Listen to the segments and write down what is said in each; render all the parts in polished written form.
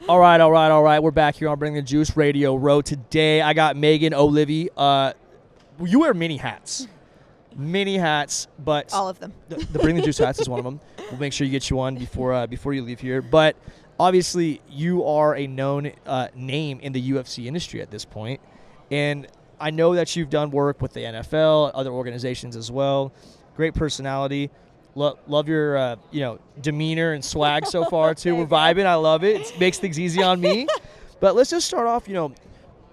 All right. We're back here on Bring the Juice Radio Row. Today, I got Megan Olivi. You wear many hats. But all of them. The Bring the Juice hats is one of them. We'll make sure you get you one before you leave here. But obviously, you are a known name in the UFC industry at this point. And I know that you've done work with the NFL, other organizations as well. Great personality. Love your demeanor and swag so far too. We're vibing. I love it. It makes things easy on me. But let's just start off.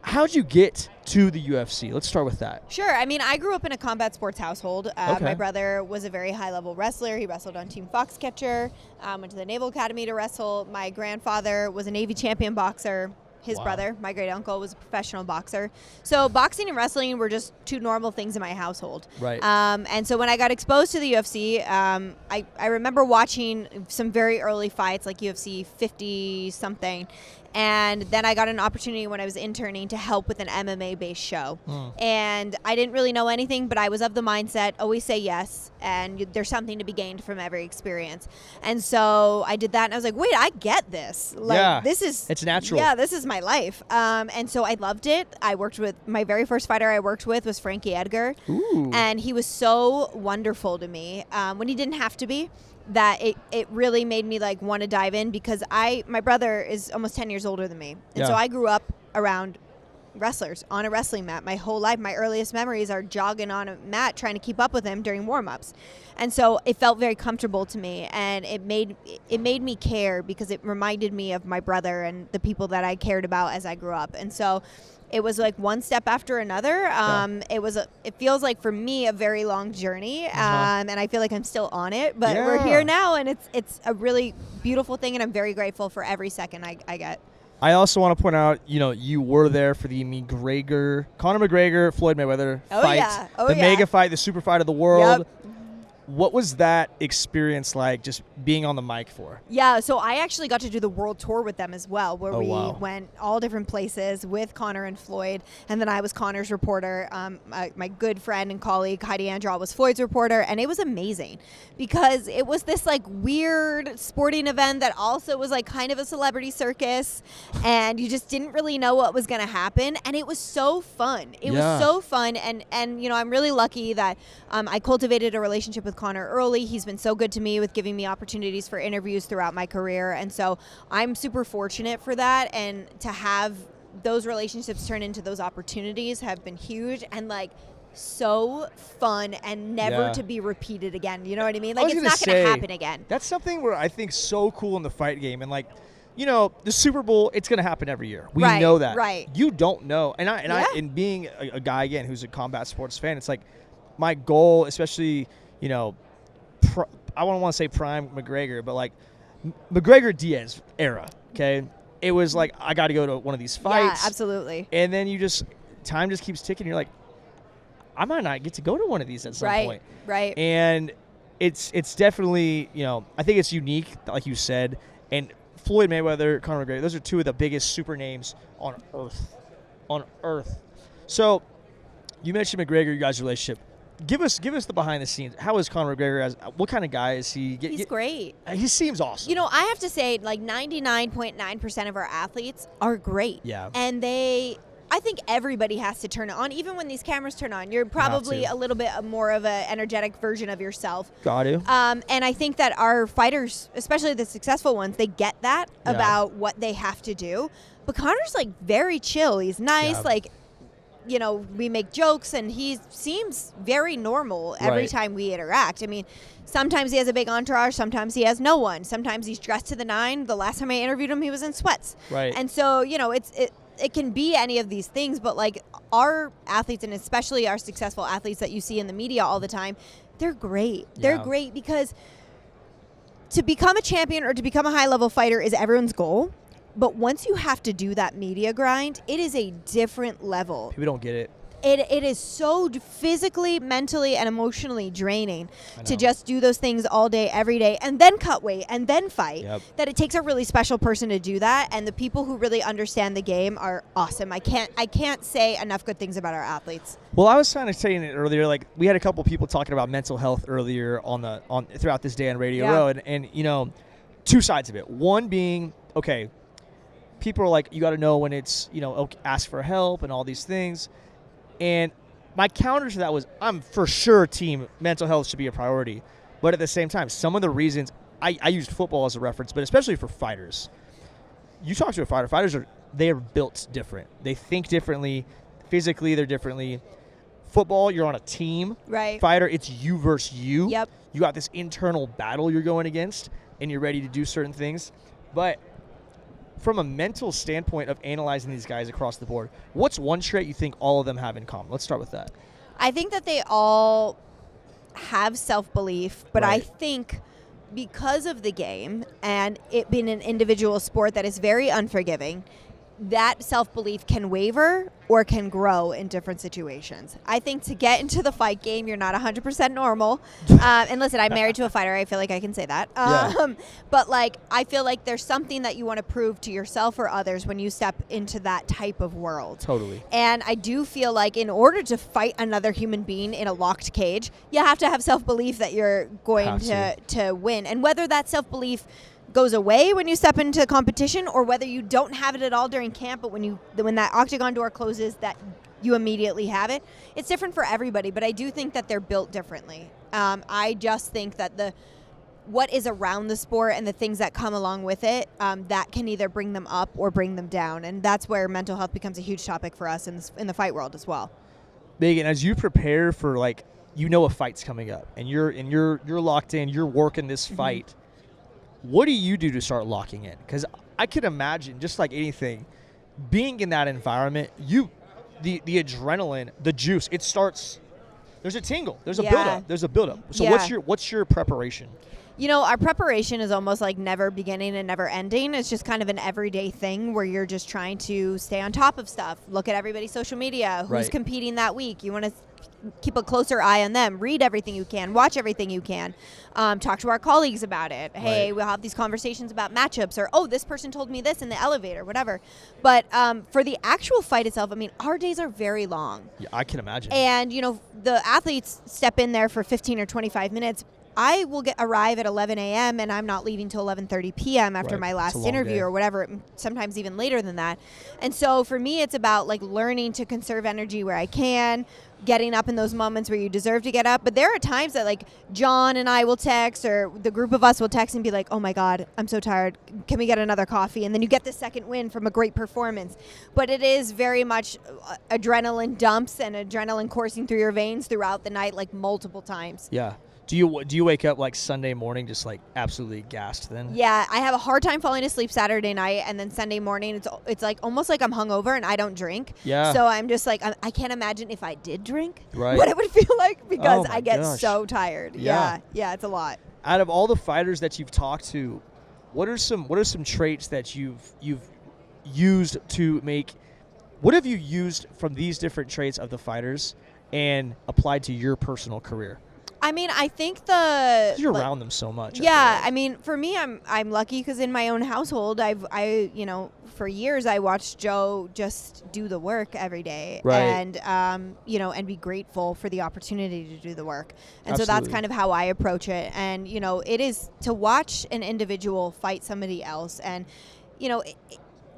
How'd you get to the UFC? Let's start with that. Sure. I mean, I grew up in a combat sports household. Okay. My brother was a very high-level wrestler. He wrestled on Team Foxcatcher, went to the Naval Academy to wrestle. My grandfather was a Navy champion boxer. His brother, my great uncle, was a professional boxer. So boxing and wrestling were just two normal things in my household. Right. And so when I got exposed to the UFC, I remember watching some very early fights, like UFC 50-something. And then I got an opportunity when I was interning to help with an MMA-based show. And I didn't really know anything, but I was of the mindset, always say yes, and there's something to be gained from every experience. And so I did that, and I was like, wait, I get this. It's natural. Yeah, this is my life. And so I loved it. My very first fighter I worked with was Frankie Edgar. Ooh. And he was so wonderful to me when he didn't have to be. That it really made me want to dive in because my brother is almost 10 years older than me. And so I grew up around wrestlers on a wrestling mat my whole life. My earliest memories are jogging on a mat trying to keep up with him during warm-ups. And so it felt very comfortable to me, and it made me care because it reminded me of my brother and the people that I cared about as I grew up. And so it was like one step after another. It feels like for me a very long journey, and I feel like I'm still on it. But we're here now, and it's a really beautiful thing, and I'm very grateful for every second I get. I also want to point out, you were there for the Conor McGregor, Floyd Mayweather fight, mega fight, the super fight of the world. Yep. What was that experience like, just being on the mic for? Yeah, so I actually got to do the world tour with them as well, where we went all different places with Conor and Floyd, and then I was Conor's reporter. My good friend and colleague Heidi Andrade was Floyd's reporter, and it was amazing because it was this weird sporting event that also was kind of a celebrity circus, and you just didn't really know what was going to happen, and it was so fun. It was so fun, and I'm really lucky that I cultivated a relationship with Conor early. He's been so good to me with giving me opportunities for interviews throughout my career, and so I'm super fortunate for that, and to have those relationships turn into those opportunities have been huge and so fun and never to be repeated again. You know what I mean? It's not going to happen again. That's something where I think so cool in the fight game, and the Super Bowl, it's going to happen every year. We know that. Right. You don't know. And being a guy, again, who's a combat sports fan, it's my goal, especially, I don't want to say prime McGregor, but McGregor-Diaz era, okay? It was I got to go to one of these fights. Yeah, absolutely. And then time just keeps ticking. You're like, I might not get to go to one of these at some point. Right. And it's definitely, I think it's unique, like you said. And Floyd Mayweather, Conor McGregor, those are two of the biggest super names on earth. So you mentioned McGregor, your guys' relationship. Give us the behind the scenes. How is Conor McGregor? What kind of guy is he? He's great. He seems awesome. I have to say, 99.9% of our athletes are great. Yeah. And I think everybody has to turn it on. Even when these cameras turn on, you're probably a little bit more of an energetic version of yourself. Got to. And I think that our fighters, especially the successful ones, they get that about what they have to do. But Conor's very chill. He's nice. We make jokes, and he seems very normal every time we interact. I mean, sometimes he has a big entourage, sometimes he has no one. Sometimes he's dressed to the nine. The last time I interviewed him, he was in sweats. Right. And so, it can be any of these things, but our athletes, and especially our successful athletes that you see in the media all the time, they're great. They're great because to become a champion or to become a high-level fighter is everyone's goal. But once you have to do that media grind, it is a different level. People don't get it. It is so physically, mentally, and emotionally draining to just do those things all day, every day, and then cut weight, and then fight, that it takes a really special person to do that, and the people who really understand the game are awesome. I can't say enough good things about our athletes. Well, I was kind of saying it earlier, we had a couple people talking about mental health earlier on throughout this day on Radio Row, and two sides of it. One being, okay, people are like, you got to know when it's, ask for help and all these things. And my counter to that was, I'm for sure team mental health should be a priority. But at the same time, some of the reasons, I used football as a reference, but especially for fighters. You talk to a fighter, fighters they are built different. They think differently. Physically, they're differently. Football, you're on a team. Right. Fighter, it's you versus you. Yep. You got this internal battle you're going against, and you're ready to do certain things. But from a mental standpoint of analyzing these guys across the board, what's one trait you think all of them have in common? Let's start with that. I think that they all have self-belief, but Right. I think because of the game and it being an individual sport that is very unforgiving, that self-belief can waver or can grow in different situations. I think to get into the fight game, you're not 100% normal. And listen, I'm married to a fighter. I feel like I can say that. Yeah. But I feel like there's something that you want to prove to yourself or others when you step into that type of world. Totally. And I do feel like in order to fight another human being in a locked cage, you have to have self-belief that you're going to win. And whether that self-belief goes away when you step into competition or whether you don't have it at all during camp, but when that octagon door closes, that you immediately have it. It's different for everybody, but I do think that they're built differently. I just think that what is around the sport and the things that come along with it, that can either bring them up or bring them down. And that's where mental health becomes a huge topic for us in the fight world as well. Megan, as you prepare for a fight's coming up and you're locked in, you're working this fight. What do you do to start locking in? Because I can imagine, just like anything, being in that environment, the adrenaline, the juice, it starts. There's a tingle. There's a buildup. There's a buildup. So what's your preparation? Our preparation is almost like never beginning and never ending. It's just kind of an everyday thing where you're just trying to stay on top of stuff. Look at everybody's social media. Who's competing that week? You want to keep a closer eye on them. Read everything you can. Watch everything you can. Talk to our colleagues about it. Hey, we'll have these conversations about matchups or, this person told me this in the elevator, whatever. But for the actual fight itself, our days are very long. Yeah, I can imagine. And, the athletes step in there for 15 or 25 minutes. I will arrive at 11 a.m. and I'm not leaving till 11:30 p.m. after my last interview or whatever, sometimes even later than that. And so for me, it's about learning to conserve energy where I can, getting up in those moments where you deserve to get up. But there are times that John and I will text or the group of us will text and be like, oh my God, I'm so tired. Can we get another coffee? And then you get the second win from a great performance. But it is very much adrenaline dumps and adrenaline coursing through your veins throughout the night, multiple times. Yeah. Do you wake up Sunday morning just absolutely gassed then? Yeah, I have a hard time falling asleep Saturday night, and then Sunday morning it's almost like I'm hungover and I don't drink. Yeah. So I'm just I can't imagine if I did drink what it would feel like because I get gosh. so tired. Yeah, it's a lot. Out of all the fighters that you've talked to, what are some traits that you've used to make? What have you used from these different traits of the fighters and applied to your personal career? I think you're around them so much. Yeah, for me, I'm lucky because in my own household, for years I watched Joe just do the work every day, and and be grateful for the opportunity to do the work, and so that's kind of how I approach it. And it is to watch an individual fight somebody else, and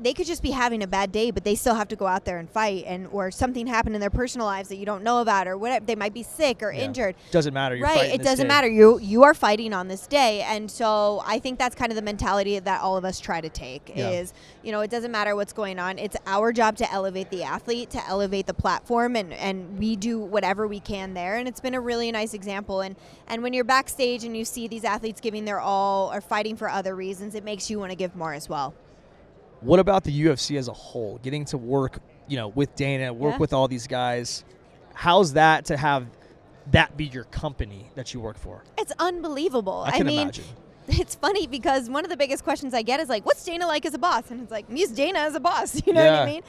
they could just be having a bad day, but they still have to go out there and fight, or something happened in their personal lives that you don't know about, or whatever. They might be sick or injured. Doesn't matter. You're fighting it doesn't matter. You are fighting on this day, and so I think that's kind of the mentality that all of us try to take. Is it doesn't matter what's going on. It's our job to elevate the athlete, to elevate the platform, and we do whatever we can there. And it's been a really nice example. And when you're backstage and you see these athletes giving their all or fighting for other reasons, it makes you want to give more as well. What about the UFC as a whole? Getting to work, with Dana, work with all these guys. How's that to have that be your company that you work for? It's unbelievable. I can imagine. It's funny because one of the biggest questions I get is what's Dana like as a boss? And it's use Dana as a boss. You know what I mean?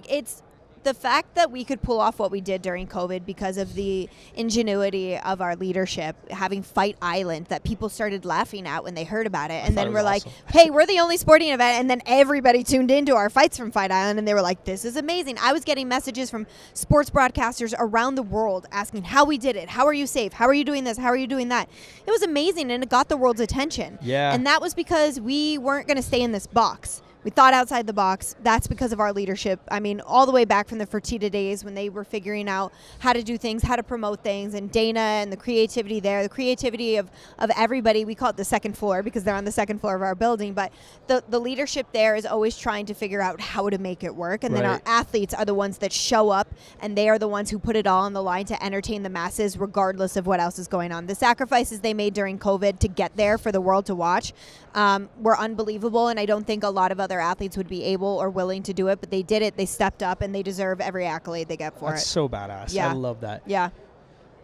It's the fact that we could pull off what we did during COVID because of the ingenuity of our leadership, having Fight Island that people started laughing at when they heard about it. And then we're awesome. Hey, we're the only sporting event. And then everybody tuned into our fights from Fight Island and they were like, this is amazing. I was getting messages from sports broadcasters around the world asking how we did it. How are you safe? How are you doing this? How are you doing that? It was amazing and it got the world's attention. Yeah. And that was because we weren't going to stay in this box. We thought outside the box. That's because of our leadership. I mean, all the way back from the Fertitta days when they were figuring out how to do things, how to promote things, and Dana and the creativity there, the creativity of everybody. We call it the second floor because they're on the second floor of our building. But the leadership there is always trying to figure out how to make it work. And then our athletes are the ones that show up, and they are the ones who put it all on the line to entertain the masses regardless of what else is going on. The sacrifices they made during COVID to get there for the world to watch were unbelievable, and I don't think a lot of other athletes would be able or willing to do it, but they did it. They stepped up, and they deserve every accolade they get for it. That's so badass. Yeah. I love that. Yeah.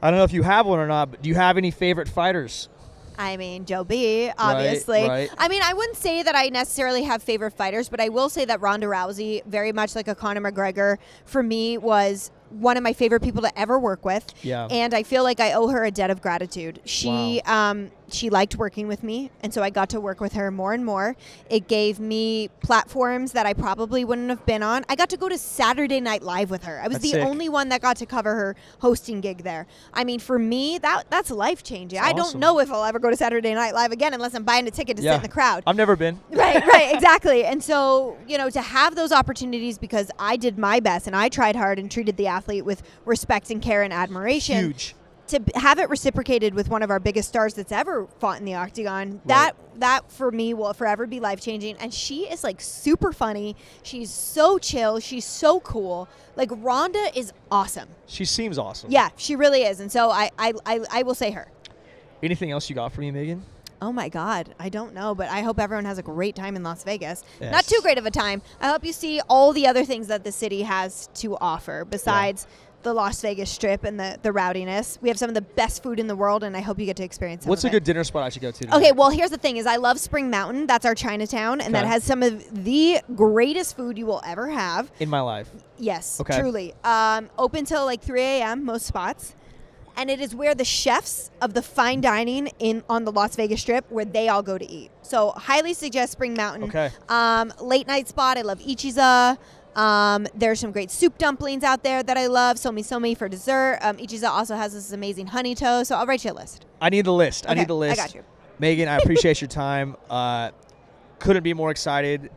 I don't know if you have one or not, but do you have any favorite fighters? I mean, Joe B, obviously. Right. I mean, I wouldn't say that I necessarily have favorite fighters, but I will say that Ronda Rousey, very much like a Conor McGregor, for me was one of my favorite people to ever work with. Yeah. And I feel like I owe her a debt of gratitude. She liked working with me, and so I got to work with her more and more. It gave me platforms that I probably wouldn't have been on. I got to go to Saturday Night Live with her. I was the only one that got to cover her hosting gig there. I mean, for me, that's life-changing. I don't know if I'll ever go to Saturday Night Live again unless I'm buying a ticket to sit in the crowd. I've never been. Right, exactly. And so, to have those opportunities because I did my best and I tried hard and treated the athlete with respect and care and admiration. Huge. To have it reciprocated with one of our biggest stars that's ever fought in the octagon, that for me will forever be life-changing. And she is like super funny. She's so chill. She's so cool. Like Ronda is awesome. She seems awesome. Yeah, she really is. And so I will say her. Anything else you got for me, Megan? Oh my God, I don't know, but I hope everyone has a great time in Las Vegas. Yes. Not too great of a time. I hope you see all the other things that the city has to offer besides the Las Vegas Strip and the rowdiness. We have some of the best food in the world, and I hope you get to experience some What's of a good dinner spot I should go to today? Okay, well, here's the thing is I love Spring Mountain. That's our Chinatown, and that has some of the greatest food you will ever have. In my life. Yes, okay. Truly. Open till like 3 a.m., most spots. And it is where the chefs of the fine dining on the Las Vegas Strip, where they all go to eat. So highly suggest Spring Mountain. Okay. Late night spot, I love Ichiza. There's some great soup dumplings out there that I love. Somi for dessert. Ichiza also has this amazing honey toast. So I'll write you a list. I need the list. Okay, I need the list. I got you. Megan, I appreciate your time. Couldn't be more excited.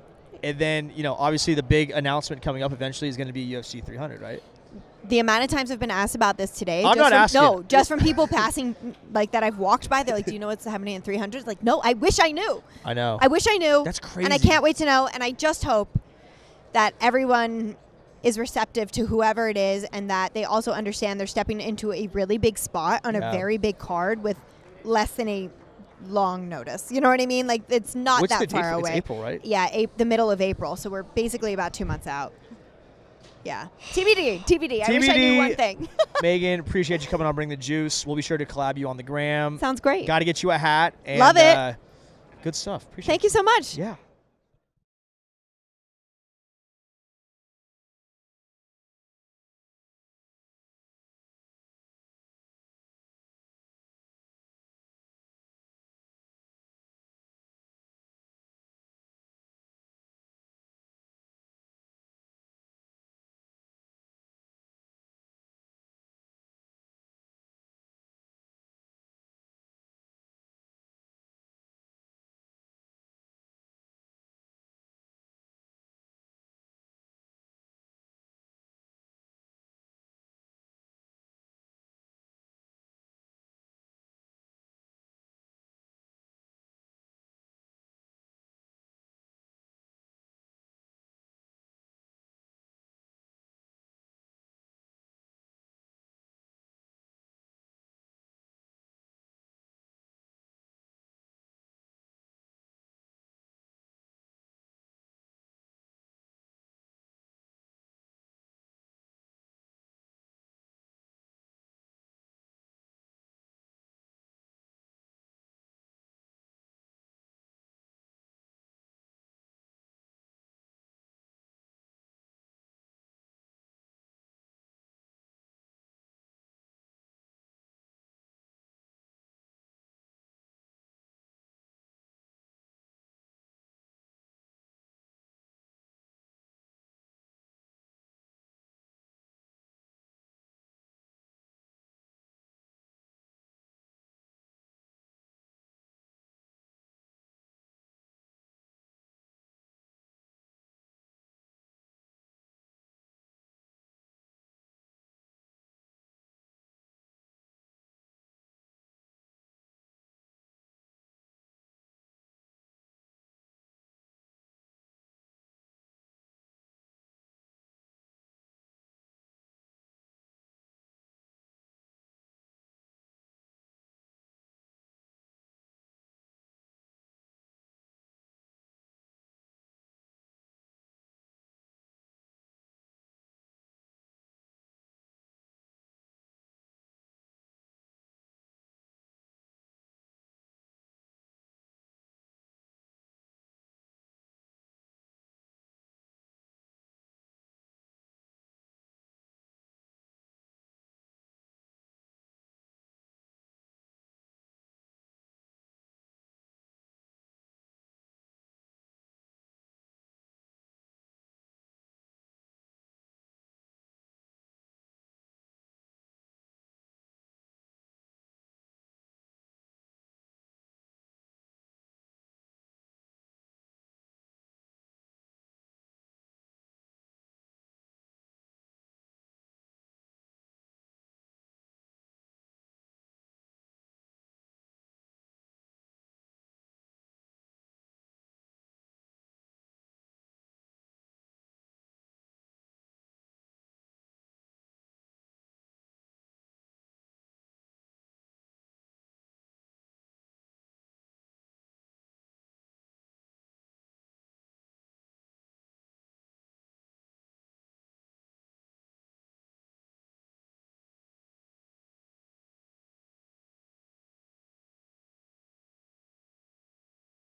And then, obviously the big announcement coming up eventually is going to be UFC 300, right? The amount of times I've been asked about this today. I'm not asking. No, just from people passing, like that I've walked by. They're like, do you know what's happening in 300? Like, no, I wish I knew. I know. I wish I knew. That's crazy. And I can't wait to know. And I just hope that everyone is receptive to whoever it is and that they also understand they're stepping into a really big spot on a very big card with less than a long notice. You know what I mean? Like, it's not What's that the date far away. It's April, right? Yeah, the middle of April. So we're basically about 2 months out. Yeah. TBD. I wish I knew one thing. Megan, appreciate you coming on Bring the Juice. We'll be sure to collab you on the gram. Sounds great. Got to get you a hat. And, love it. Good stuff. Appreciate Thank you so much. Yeah.